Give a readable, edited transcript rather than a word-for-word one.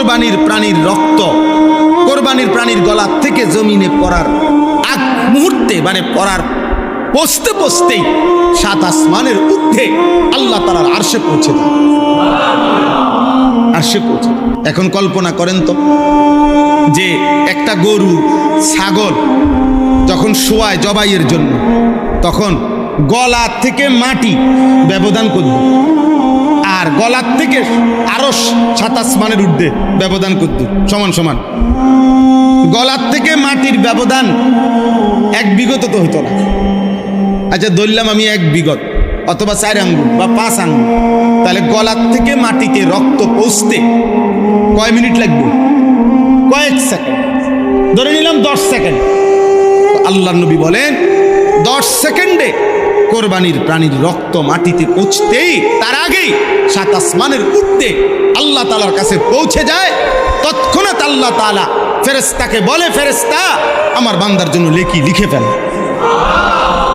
কোরবানির প্রাণীর রক্ত, কোরবানির প্রাণীর গলা থেকে জমিনে পড়ার আগ মুহূর্তে, মানে পড়ার পৌঁছতে পৌঁছতেই 7 আসমানের ঊর্ধ্বে আল্লাহ তাআলার আরশে পৌঁছে যায়, আরশে পৌঁছে। এখন কল্পনা করেন তো, যে একটা গরু ছাগল যখন শোয়ায় জবাইয়ের জন্য, তখন গলা থেকে মাটি ব্যবধান করবে, আর গলার থেকে আরো 7 আসমানের ঊর্ধ্বে ব্যবধান করবে সমান সমান। গলার থেকে মাটির ব্যবধান 1 বিঘত তো হইতো না। আচ্ছা ধরলাম আমি 1 বিঘত অথবা 4 আঙ্গুল বা 5 আঙ্গুল, তাহলে গলার থেকে মাটিতে রক্ত পৌঁছতে কয় মিনিট লাগবে? কয়েক সেকেন্ড, ধরে নিলাম 10 সেকেন্ড। আল্লাহর নবী বলেন 10 সেকেন্ডে কোরবানির প্রাণীর রক্ত মাটিতে পৌঁছতেই, তার আগেই 7 আসমানের ঊর্ধ্বে আল্লাহ তাআলার কাছে পৌঁছে যায়। তৎক্ষণাৎ আল্লাহ তাআলা ফেরেশতাকে বলে, ফেরেশতা আমার বান্দার জন্য লিখে ফেল।